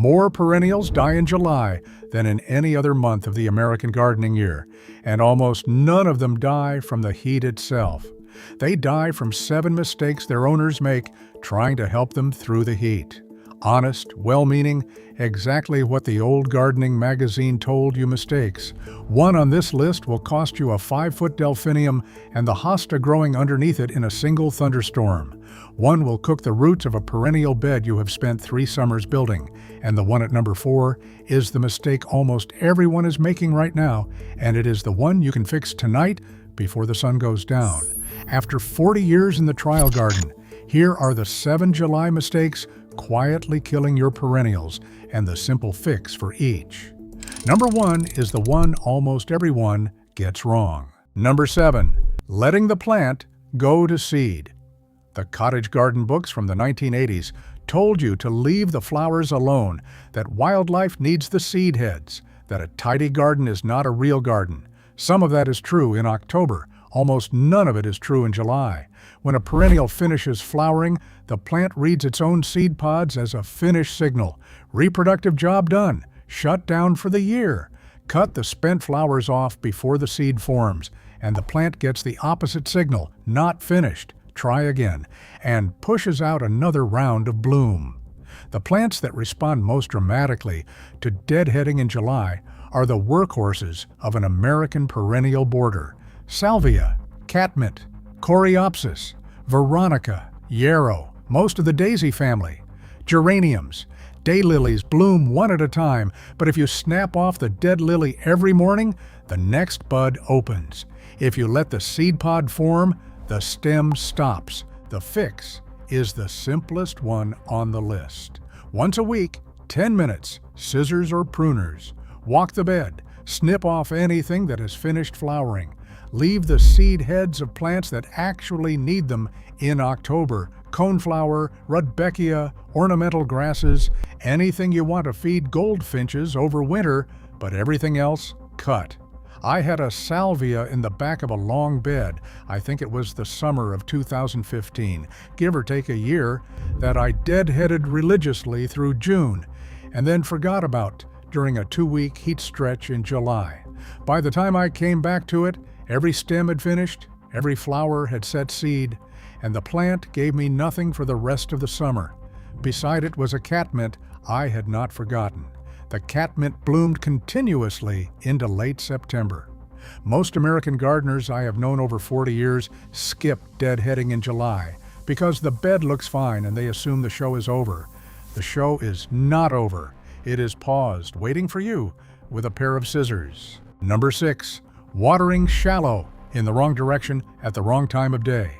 More perennials die in July than in any other month of the American gardening year, and almost none of them die from the heat itself. They die from 7 mistakes their owners make trying to help them through the heat. Honest, well-meaning, exactly what the old gardening magazine told you mistakes. One on this list will cost you a 5-foot delphinium and the hosta growing underneath it in a single thunderstorm. One will cook the roots of a perennial bed you have spent 3 summers building. And the one at number 4 is the mistake almost everyone is making right now, and it is the one you can fix tonight before the sun goes down. After 40 years in the trial garden, here are the 7 July mistakes quietly killing your perennials and the simple fix for each. Number 1 is the one almost everyone gets wrong. Number 7, letting the plant go to seed. The cottage garden books from the 1980s told you to leave the flowers alone, that wildlife needs the seed heads, that a tidy garden is not a real garden. Some of that is true in October. Almost none of it is true in July. When a perennial finishes flowering, the plant reads its own seed pods as a finish signal. Reproductive job done. Shut down for the year. Cut the spent flowers off before the seed forms, and the plant gets the opposite signal, not finished. Try again, and pushes out another round of bloom. The plants that respond most dramatically to deadheading in July are the workhorses of an American perennial border. Salvia, catmint, coreopsis, veronica, yarrow, most of the daisy family. Geraniums, daylilies bloom one at a time, but if you snap off the dead lily every morning, the next bud opens. If you let the seed pod form, the stem stops. The fix is the simplest one on the list. Once a week, 10 minutes, scissors or pruners. Walk the bed, snip off anything that has finished flowering. Leave the seed heads of plants that actually need them in October. Coneflower, rudbeckia, ornamental grasses, anything you want to feed goldfinches over winter, but everything else, cut. I had a salvia in the back of a long bed, I think it was the summer of 2015, give or take a year, that I deadheaded religiously through June, and then forgot about during a 2-week heat stretch in July. By the time I came back to it, every stem had finished, every flower had set seed, and the plant gave me nothing for the rest of the summer. Beside it was a catmint I had not forgotten. The catmint bloomed continuously into late September. Most American gardeners I have known over 40 years skip deadheading in July because the bed looks fine and they assume the show is over. The show is not over. It is paused, waiting for you with a pair of scissors. Number 6, watering shallow, in the wrong direction at the wrong time of day.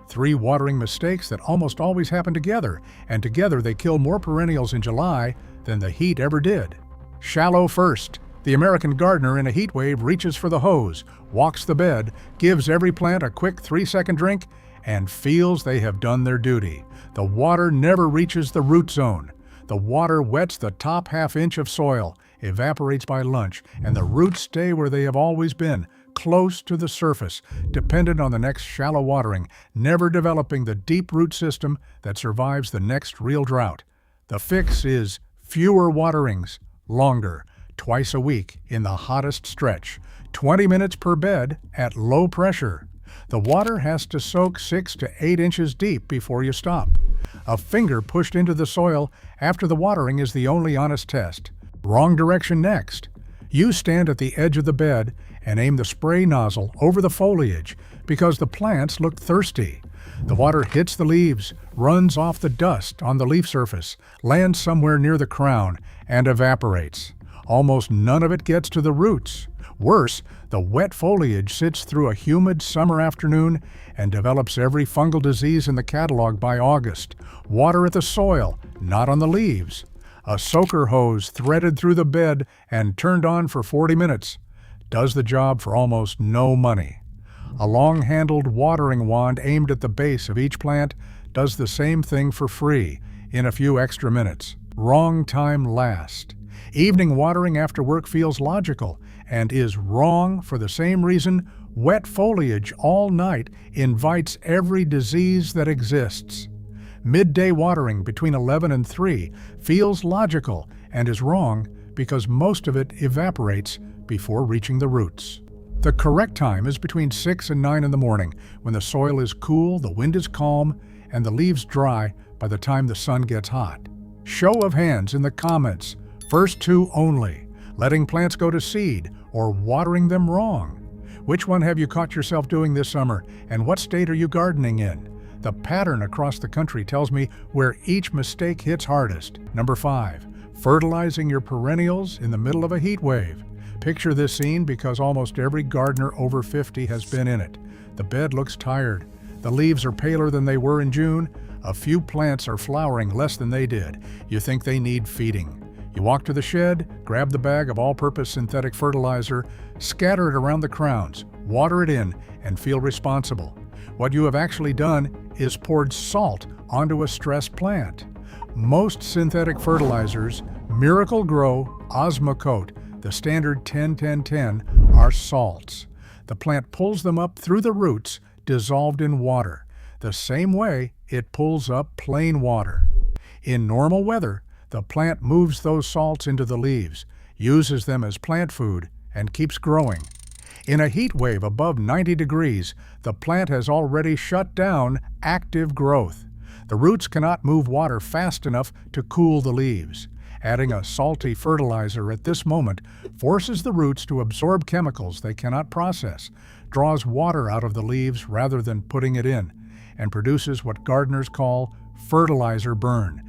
3 watering mistakes that almost always happen together, and together they kill more perennials in July than the heat ever did. Shallow first. The American gardener in a heat wave reaches for the hose, walks the bed, gives every plant a quick 3-second drink, and feels they have done their duty. The water never reaches the root zone. The water wets the top half-inch of soil, evaporates by lunch, and the roots stay where they have always been, close to the surface, dependent on the next shallow watering, never developing the deep root system that survives the next real drought. The fix is fewer waterings, longer, twice a week in the hottest stretch, 20 minutes per bed at low pressure. The water has to soak 6 to 8 inches deep before you stop. A finger pushed into the soil after the watering is the only honest test. Wrong direction next. You stand at the edge of the bed and aim the spray nozzle over the foliage because the plants look thirsty. The water hits the leaves, runs off the dust on the leaf surface, lands somewhere near the crown, and evaporates. Almost none of it gets to the roots. Worse, the wet foliage sits through a humid summer afternoon and develops every fungal disease in the catalog by August. Water at the soil, not on the leaves. A soaker hose threaded through the bed and turned on for 40 minutes. Does the job for almost no money. A long-handled watering wand aimed at the base of each plant does the same thing for free in a few extra minutes. Wrong time last. Evening watering after work feels logical and is wrong for the same reason wet foliage all night invites every disease that exists. Midday watering between 11 and 3 feels logical and is wrong because most of it evaporates before reaching the roots. The correct time is between 6 and 9 in the morning, when the soil is cool, the wind is calm, and the leaves dry by the time the sun gets hot. Show of hands in the comments, first two only, letting plants go to seed or watering them wrong. Which one have you caught yourself doing this summer, and what state are you gardening in? The pattern across the country tells me where each mistake hits hardest. Number 5, fertilizing your perennials in the middle of a heat wave. Picture this scene because almost every gardener over 50 has been in it. The bed looks tired. The leaves are paler than they were in June. A few plants are flowering less than they did. You think they need feeding. You walk to the shed, grab the bag of all-purpose synthetic fertilizer, scatter it around the crowns, water it in, and feel responsible. What you have actually done is poured salt onto a stressed plant. Most synthetic fertilizers, Miracle-Gro, Osmocote, the standard 10-10-10, are salts. The plant pulls them up through the roots, dissolved in water, the same way it pulls up plain water. In normal weather, the plant moves those salts into the leaves, uses them as plant food, and keeps growing. In a heat wave above 90 degrees, the plant has already shut down active growth. The roots cannot move water fast enough to cool the leaves. Adding a salty fertilizer at this moment forces the roots to absorb chemicals they cannot process, draws water out of the leaves rather than putting it in, and produces what gardeners call fertilizer burn.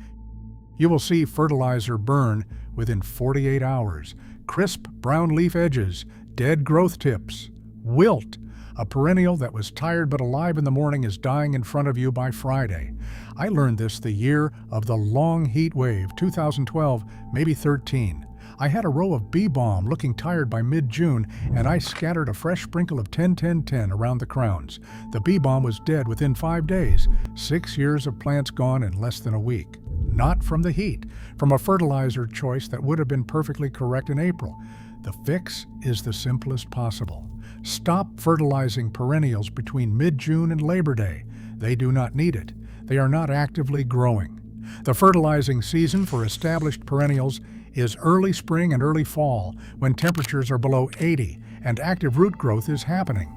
You will see fertilizer burn within 48 hours, crisp brown leaf edges, dead growth tips, wilt. A perennial that was tired but alive in the morning is dying in front of you by Friday. I learned this the year of the long heat wave, 2012, maybe 13. I had a row of bee balm looking tired by mid-June, and I scattered a fresh sprinkle of 10-10-10 around the crowns. The bee balm was dead within 5 days. 6 years of plants gone in less than a week. Not from the heat, from a fertilizer choice that would have been perfectly correct in April. The fix is the simplest possible. Stop fertilizing perennials between mid-June and Labor Day. They do not need it. They are not actively growing. The fertilizing season for established perennials is early spring and early fall, when temperatures are below 80 and active root growth is happening.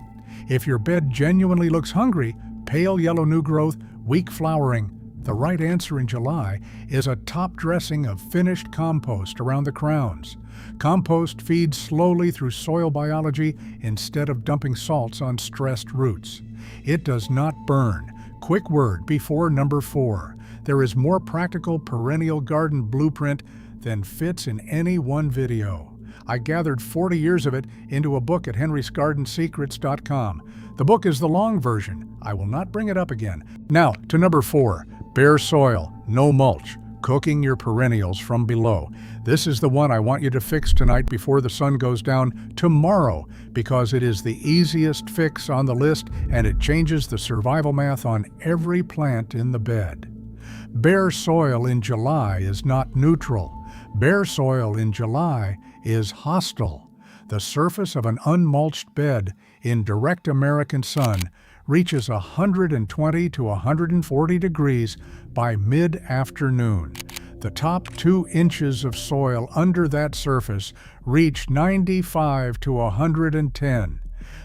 If your bed genuinely looks hungry, pale yellow new growth, weak flowering, the right answer in July is a top dressing of finished compost around the crowns. Compost feeds slowly through soil biology instead of dumping salts on stressed roots. It does not burn. Quick word before number 4. There is more practical perennial garden blueprint than fits in any one video. I gathered 40 years of it into a book at henrysgardensecrets.com. The book is the long version. I will not bring it up again. Now to number 4. Bare soil, no mulch, cooking your perennials from below. This is the one I want you to fix tonight before the sun goes down tomorrow, because it is the easiest fix on the list and it changes the survival math on every plant in the bed. Bare soil in July is not neutral. Bare soil in July is hostile. The surface of an unmulched bed in direct American sun reaches 120 to 140 degrees by mid-afternoon. The top 2 inches of soil under that surface reach 95 to 110.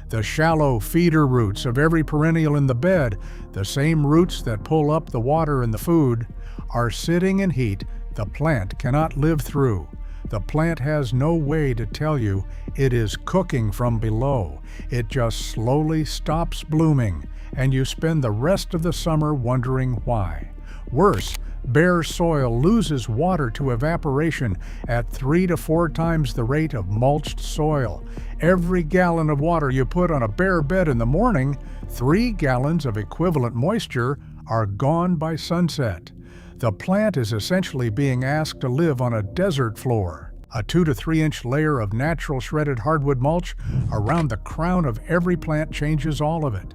The shallow feeder roots of every perennial in the bed, the same roots that pull up the water and the food, are sitting in heat the plant cannot live through. The plant has no way to tell you it is cooking from below. It just slowly stops blooming, and you spend the rest of the summer wondering why. Worse, bare soil loses water to evaporation at 3 to 4 times the rate of mulched soil. Every gallon of water you put on a bare bed in the morning, 3 gallons of equivalent moisture are gone by sunset. The plant is essentially being asked to live on a desert floor. A 2 to 3 inch layer of natural shredded hardwood mulch around the crown of every plant changes all of it.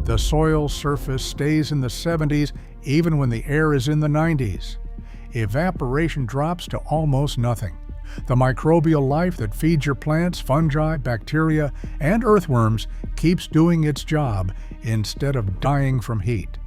The soil surface stays in the 70s even when the air is in the 90s. Evaporation drops to almost nothing. The microbial life that feeds your plants, fungi, bacteria, and earthworms keeps doing its job instead of dying from heat.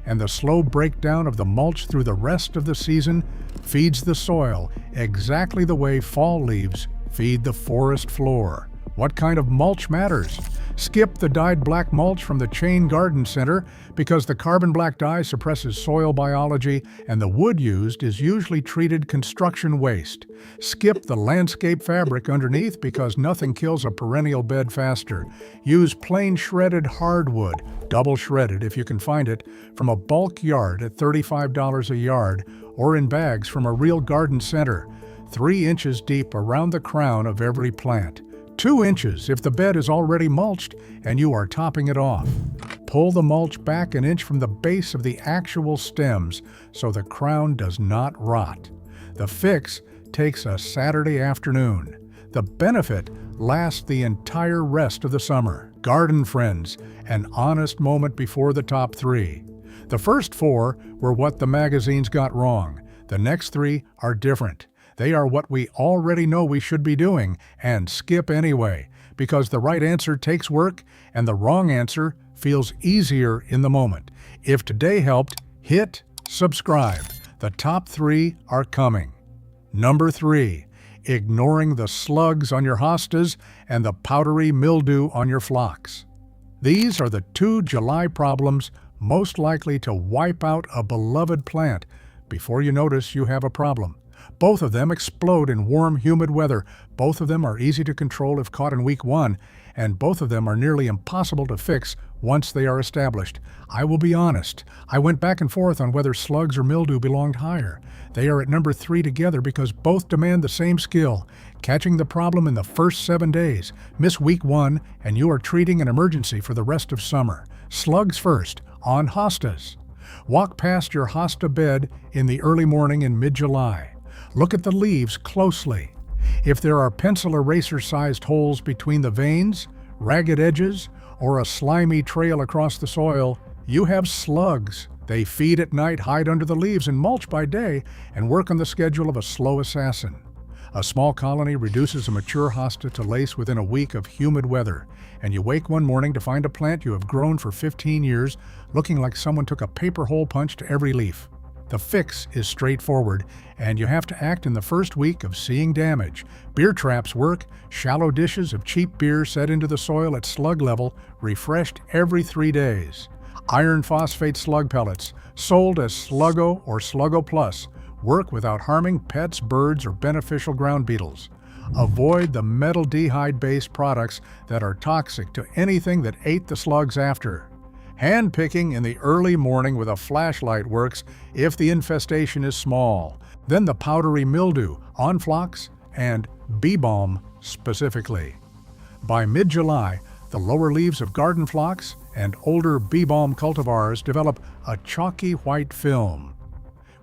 and the slow breakdown of the mulch through the rest of the season feeds the soil exactly the way fall leaves feed the forest floor. What kind of mulch matters? Skip the dyed black mulch from the Chain Garden Center because the carbon black dye suppresses soil biology and the wood used is usually treated construction waste. Skip the landscape fabric underneath because nothing kills a perennial bed faster. Use plain shredded hardwood, double shredded if you can find it, from a bulk yard at $35 a yard or in bags from a real garden center, 3 inches deep around the crown of every plant. 2 inches if the bed is already mulched and you are topping it off. Pull the mulch back an inch from the base of the actual stems so the crown does not rot. The fix takes a Saturday afternoon. The benefit lasts the entire rest of the summer. Garden friends, an honest moment before the top 3. The first 4 were what the magazines got wrong. The next 3 are different. They are what we already know we should be doing and skip anyway, because the right answer takes work and the wrong answer feels easier in the moment. If today helped, hit subscribe. The top 3 are coming. Number 3, ignoring the slugs on your hostas and the powdery mildew on your phlox. These are the 2 July problems most likely to wipe out a beloved plant before you notice you have a problem. Both of them explode in warm, humid weather. Both of them are easy to control if caught in week 1, and both of them are nearly impossible to fix once they are established. I will be honest, I went back and forth on whether slugs or mildew belonged higher. They are at number 3 together because both demand the same skill, catching the problem in the first 7 days. Miss week 1, and you are treating an emergency for the rest of summer. Slugs first, on hostas. Walk past your hosta bed in the early morning in mid-July. Look at the leaves closely. If there are pencil eraser-sized holes between the veins, ragged edges, or a slimy trail across the soil, you have slugs. They feed at night, hide under the leaves, and mulch by day, and work on the schedule of a slow assassin. A small colony reduces a mature hosta to lace within a week of humid weather, and you wake one morning to find a plant you have grown for 15 years looking like someone took a paper hole punch to every leaf. The fix is straightforward, and you have to act in the first week of seeing damage. Beer traps work, shallow dishes of cheap beer set into the soil at slug level, refreshed every 3 days. Iron phosphate slug pellets, sold as Sluggo or Sluggo Plus, work without harming pets, birds, or beneficial ground beetles. Avoid the metaldehyde-based products that are toxic to anything that ate the slugs after. Hand picking in the early morning with a flashlight works if the infestation is small. Then the powdery mildew on phlox and bee balm specifically. By mid-July, the lower leaves of garden phlox and older bee balm cultivars develop a chalky white film.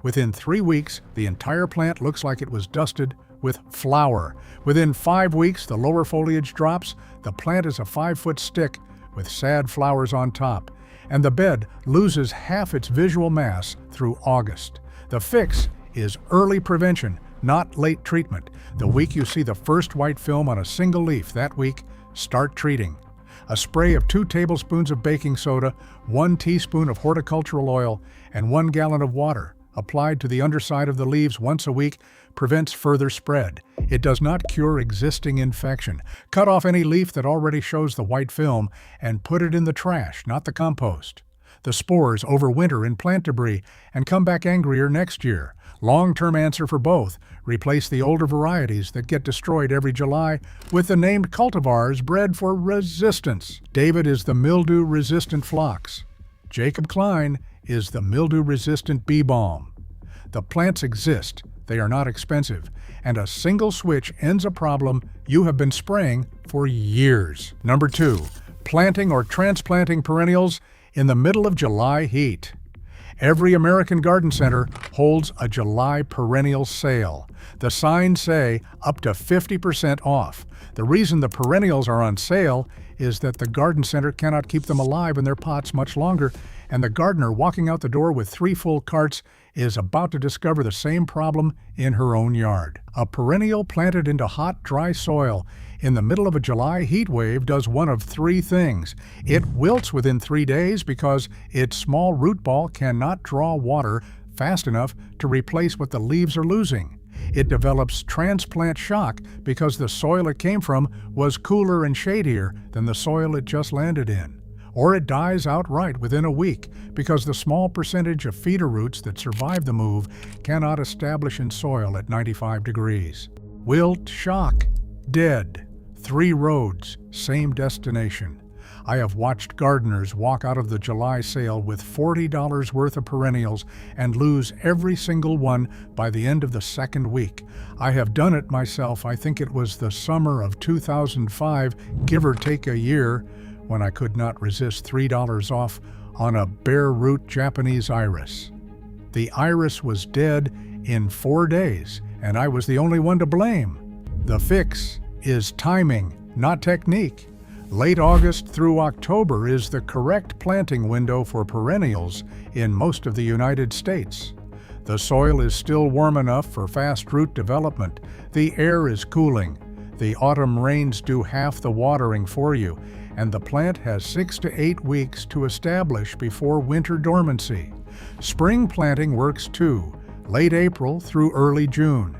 Within 3 weeks, the entire plant looks like it was dusted with flour. Within 5 weeks, the lower foliage drops. The plant is a 5-foot stick with sad flowers on top, and the bed loses half its visual mass through August. The fix is early prevention, not late treatment. The week you see the first white film on a single leaf, that week, start treating. A spray of 2 tablespoons of baking soda, 1 teaspoon of horticultural oil, and 1 gallon of water, applied to the underside of the leaves once a week, prevents further spread. It does not cure existing infection. Cut off any leaf that already shows the white film and put it in the trash, not the compost. The spores overwinter in plant debris and come back angrier next year. Long-term answer for both: replace the older varieties that get destroyed every July with the named cultivars bred for resistance. David is the mildew-resistant phlox. Jacob Klein is the mildew-resistant bee balm. The plants exist, they are not expensive, and a single switch ends a problem you have been spraying for years. Number 2, planting or transplanting perennials in the middle of July heat. Every American garden center holds a July perennial sale. The signs say up to 50% off. The reason the perennials are on sale is that the garden center cannot keep them alive in their pots much longer, and the gardener walking out the door with 3 full carts is about to discover the same problem in her own yard. A perennial planted into hot, dry soil in the middle of a July heat wave does one of three things. It wilts within 3 days because its small root ball cannot draw water fast enough to replace what the leaves are losing. It develops transplant shock because the soil it came from was cooler and shadier than the soil it just landed in. Or it dies outright within a week because the small percentage of feeder roots that survive the move cannot establish in soil at 95 degrees. Wilt, shock, dead. 3 roads, same destination. I have watched gardeners walk out of the July sale with $40 worth of perennials and lose every single one by the end of the second week. I have done it myself. I think it was the summer of 2005, give or take a year, when I could not resist $3 off on a bare root Japanese iris. The iris was dead in 4 days, and I was the only one to blame. The fix is timing, not technique. Late August through October is the correct planting window for perennials in most of the United States. The soil is still warm enough for fast root development. The air is cooling. The autumn rains do half the watering for you, and the plant has 6 to 8 weeks to establish before winter dormancy. Spring planting works too, late April through early June.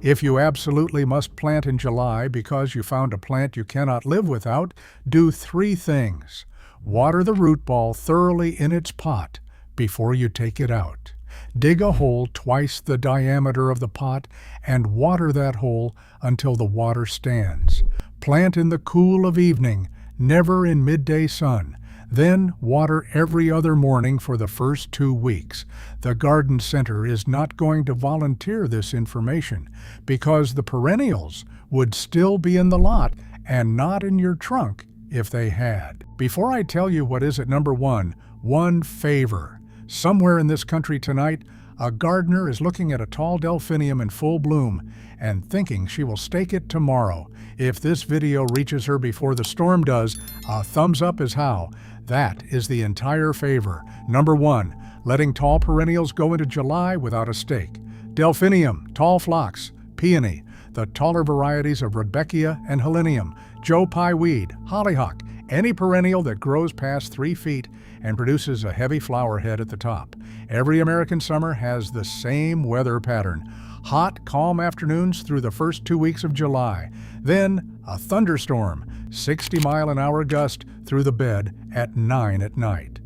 If you absolutely must plant in July because you found a plant you cannot live without, do 3 things. Water the root ball thoroughly in its pot before you take it out. Dig a hole twice the diameter of the pot and water that hole until the water stands. Plant in the cool of evening, never in midday sun. Then water every other morning for the first 2 weeks. The garden center is not going to volunteer this information because the perennials would still be in the lot and not in your trunk if they had. Before I tell you what is at number 1, one favor. Somewhere in this country tonight, a gardener is looking at a tall delphinium in full bloom and thinking she will stake it tomorrow. If this video reaches her before the storm does, a thumbs up is how. That is the entire favor. Number 1, letting tall perennials go into July without a stake. Delphinium, tall phlox, peony, the taller varieties of Rudbeckia and Helenium, Joe Pye weed, hollyhock, any perennial that grows past 3 feet and produces a heavy flower head at the top. Every American summer has the same weather pattern. Hot, calm afternoons through the first 2 weeks of July. Then a thunderstorm, 60-mile-an-hour gust through the bed at 9 at night.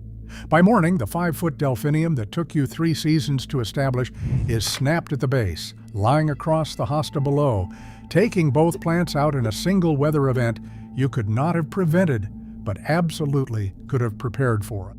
By morning, the 5-foot delphinium that took you 3 seasons to establish is snapped at the base, lying across the hosta below. Taking both plants out in a single weather event you could not have prevented, but absolutely could have prepared for it.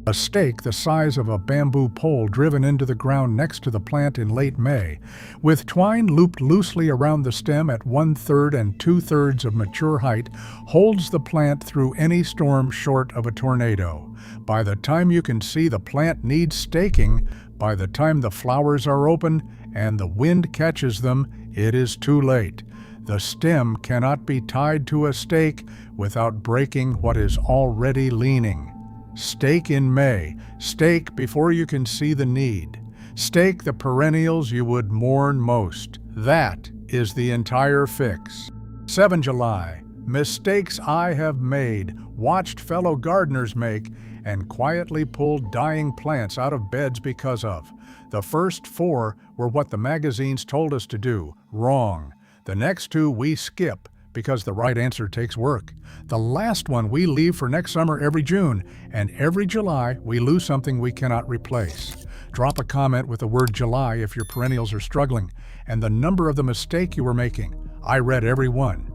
A stake the size of a bamboo pole driven into the ground next to the plant in late May, with twine looped loosely around the stem at 1/3 and 2/3 of mature height, holds the plant through any storm short of a tornado. By the time you can see the plant needs staking, by the time the flowers are open and the wind catches them, it is too late. The stem cannot be tied to a stake without breaking what is already leaning. Stake in May. Stake before you can see the need. Stake the perennials you would mourn most. That is the entire fix. 7 July. Mistakes I have made, watched fellow gardeners make, and quietly pulled dying plants out of beds because of. The first 4 were what the magazines told us to do. Wrong. The next 2 we skip because the right answer takes work. The last one we leave for next summer every June, and every July we lose something we cannot replace. Drop a comment with the word July if your perennials are struggling, and the number of the mistake you were making. I read every one.